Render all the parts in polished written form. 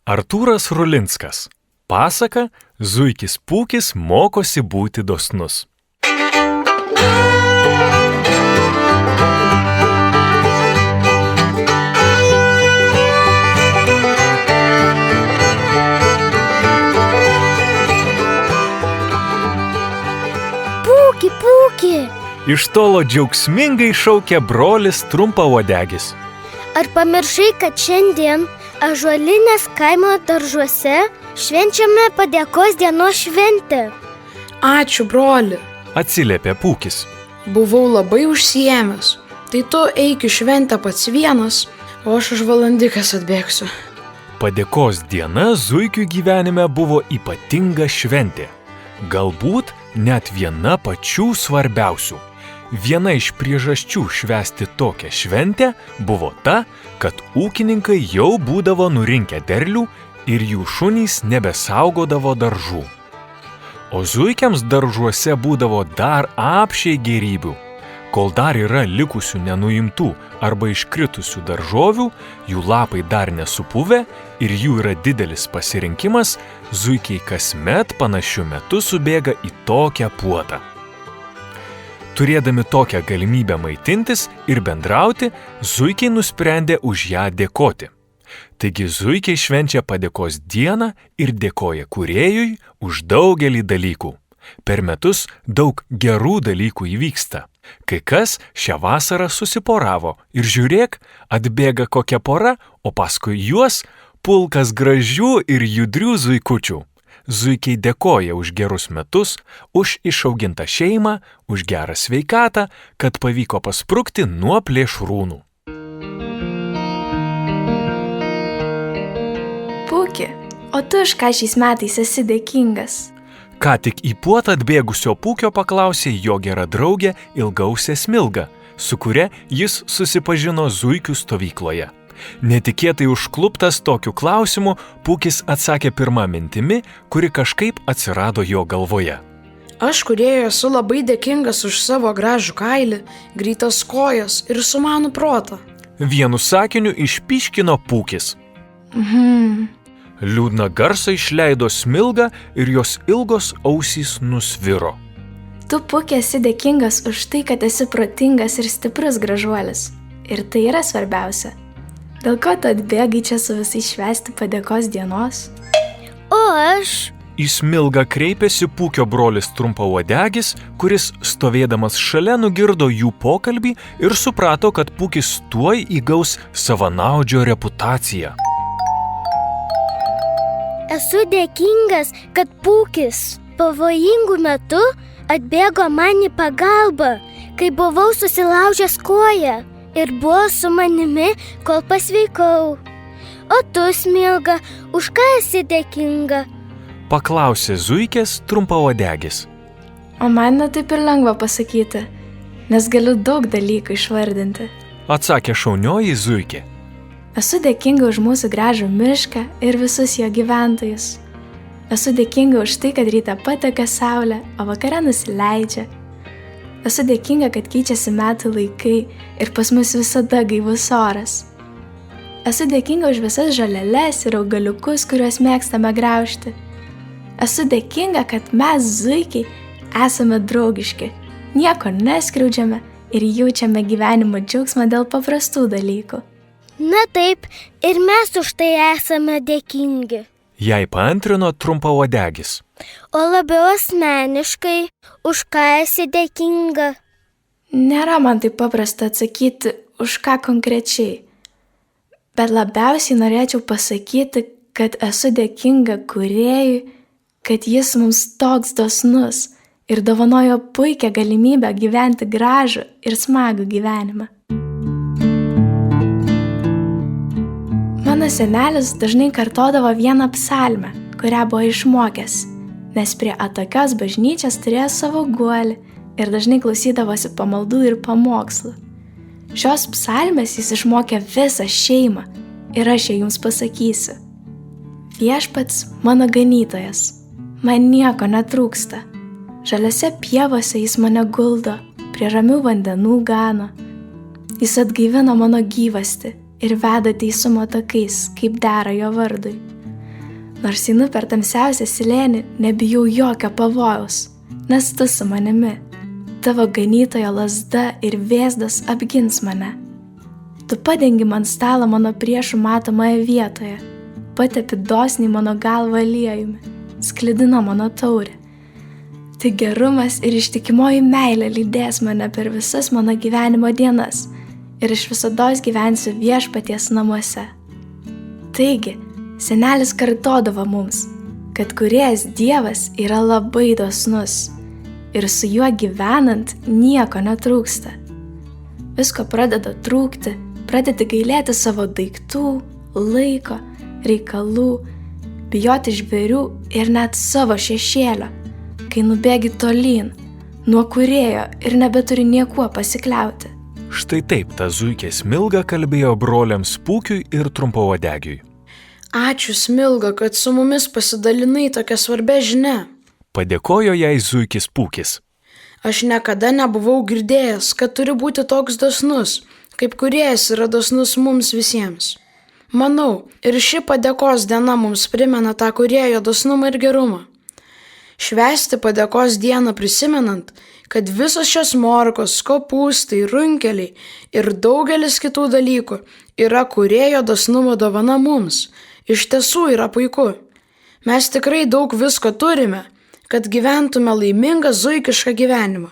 Artūras Rulinskas. Pasaka Zuikis Pūkis mokosi būti dosnus. Pūki, pūki! Iš tolo džiaugsmingai šaukė brolis Trumpauodegis. Ar pamiršai, kad šiandien Ąžuolinės kaimo daržuose švenčiame padėkos dienos šventę? Ačiū, broli. Atsiliepė Pūkis. Buvau labai užsiėmęs. Tai tu eik į šventę pats vienas, o aš už valandikas atbėgsiu. Padėkos diena Zuikių gyvenime buvo ypatinga šventė. Galbūt net viena pačių svarbiausių. Viena iš priežasčių švęsti tokią šventę buvo ta, kad ūkininkai jau būdavo nurinkę derlių ir jų šunys nebesaugodavo daržų. O zuikiams daržuose būdavo dar apsčiai gėrybių. Kol dar yra likusių nenuimtų arba iškritusių daržovių, jų lapai dar nesupuvę ir jų yra didelis pasirinkimas, zuikiai kasmet panašiu metu subėga į tokią puotą. Turėdami tokią galimybę maitintis ir bendrauti, zuikiai nusprendė už ją dėkoti. Taigi zuikiai švenčia padėkos dieną ir dėkoja kūrėjui už daugelį dalykų. Per metus daug gerų dalykų įvyksta. Kai kas šią vasarą susiporavo ir žiūrėk, atbėga kokia pora, o paskui juos pulkas gražių ir judrių zuikučių. Zuikiai dėkoja už gerus metus, už išaugintą šeimą, už gerą sveikatą, kad pavyko pasprukti nuo plėšrūnų. Pūki, o tu už ką šiais metais esi dėkingas? Ką tik į puotą atbėgusio Pūkio paklausė jo gera draugė Ilgausė Smilga, su kuria jis susipažino zuikių stovykloje. Netikėtai užkluptas tokiu klausimu, Pūkis atsakė pirmą mintimi, kuri kažkaip atsirado jo galvoje. Aš kūrėjui esu labai dėkingas už savo gražų kailį, greitas kojas ir sumanų protą. Vienu sakiniu išpyškino Pūkis. Liūdną garsą išleido Smilga ir jos ilgos ausys nusviro. Tu, Pūki, esi dėkingas už tai, kad esi protingas ir stiprus gražuolis. Ir tai yra svarbiausia. Dėl ko tu atbėgai čia su visais švęsti padėkos dienos? O aš? Į Smilgą kreipėsi Pūkio brolis Trumpauodegis, kuris stovėdamas šalia nugirdo jų pokalbį ir suprato, kad Pūkis tuoj įgaus savanaudžio reputaciją. Esu dėkingas, kad Pūkis pavojingų metu atbėgo man į pagalbą, kai buvau susilaužęs koją ir buvo su manimi, kol pasveikau. O tu, Smilga, už ką esi dėkinga? Paklausė zuikės Trumpauodegis. O man netaip ir lengva pasakyti, nes galiu daug dalykų išvardinti. Atsakė šaunioji zuikė. Esu dėkinga už mūsų gražų mišką ir visus jo gyventojus. Esu dėkinga už tai, kad rytą pateka saulė, o vakare nusileidžia. Esu dėkinga, kad keičiasi metų laikai ir pas mus visada gaivus oras. Esu dėkinga už visas žoleles ir augaliukus, kuriuos mėgstame graužti. Esu dėkinga, kad mes, zuikiai, esame draugiški, nieko neskriaudžiame ir jaučiame gyvenimo džiaugsmą dėl paprastų dalykų. Na taip, ir mes už tai esame dėkingi. Jai paantrino Trumpauodegis. O labiau asmeniškai, už ką esi dėkinga? Nėra man taip paprasta atsakyti, už ką konkrečiai. Bet labiausiai norėčiau pasakyti, kad esu dėkinga kūrėjui, kad jis mums toks dosnus ir dovanojo puikią galimybę gyventi gražų ir smagų gyvenimą. Mano senelis dažnai kartodavo vieną psalmę, kurią buvo išmokęs, nes prie atokios bažnyčios turėjo savo guolį ir dažnai klausydavosi pamaldų ir pamokslų. Šios psalmės jis išmokė visą šeimą ir aš ją jums pasakysiu. Viešpats mano ganytojas, man nieko netrūksta. Žaliose pievose jis mane guldo, prie ramių vandenų gano. Jis atgaivino mano gyvastį ir veda teisumo takais, kaip dera jo vardui. Nors einu per tamsiausią slėnį, nebijau jokio pavojaus, nes tu su manimi. Tavo ganytojo lazda ir vėzdas apgins mane. Tu padengi man stalą mano priešų matomoje vietoje, patepi dosniai mano galvą aliejumi, sklidina mano taurę. Tai gerumas ir ištikimoji meilė lydės mane per visas mano gyvenimo dienas ir aš visados gyvensiu Viešpaties namuose. Taigi, senelis kartodavo mums, kad Kūrėjas Dievas yra labai dosnus ir su juo gyvenant nieko netrūksta. Visko pradeda trūkti, pradedi gailėti savo daiktų, laiko, reikalų, bijoti žvėrių ir net savo šešėlio, kai nubėgi tolyn, nuo Kūrėjo ir nebeturi niekuo pasikliauti. Štai taip ta zuikė Smilga kalbėjo broliams Pūkiui ir Trumpauodegiui. Ačiū, Smilga, kad su mumis pasidalinai tokią svarbę žinią. Padėkojo jai zuikis Pūkis. Aš niekada nebuvau girdėjęs, kad turi būti toks dosnus, kaip Kūrėjas yra dosnus mums visiems. Manau, ir ši padėkos diena mums primena tą Kūrėjo dosnumą ir gerumą. Švęsti padėkos dieną prisimenant, kad visos šios morkos, kopūstai, runkeliai ir daugelis kitų dalykų yra Kūrėjo dosnumo dovana mums. Iš tiesų yra puiku. Mes tikrai daug visko turime, kad gyventume laimingą zuikišką gyvenimą.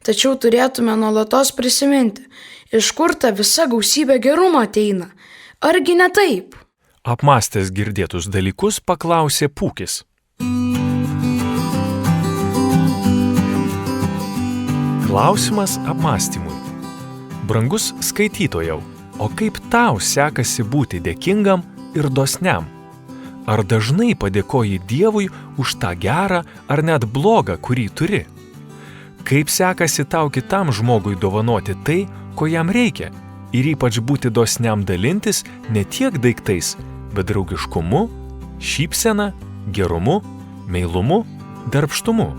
Tačiau turėtume nuolatos prisiminti, iš kur ta visa gausybė gerumo ateina. Argi ne taip? Apmąstęs girdėtus dalykus, paklausė Pūkis. Klausimas apmąstymui. Brangus skaitytojau, o kaip tau sekasi būti dėkingam ir dosniam? Ar dažnai padėkoji Dievui už tą gerą ar net blogą, kurį turi? Kaip sekasi tau kitam žmogui dovanoti tai, ko jam reikia, ir ypač būti dosniam dalintis ne tiek daiktais, bet draugiškumu, šypsena, gerumu, meilumu, darbštumu?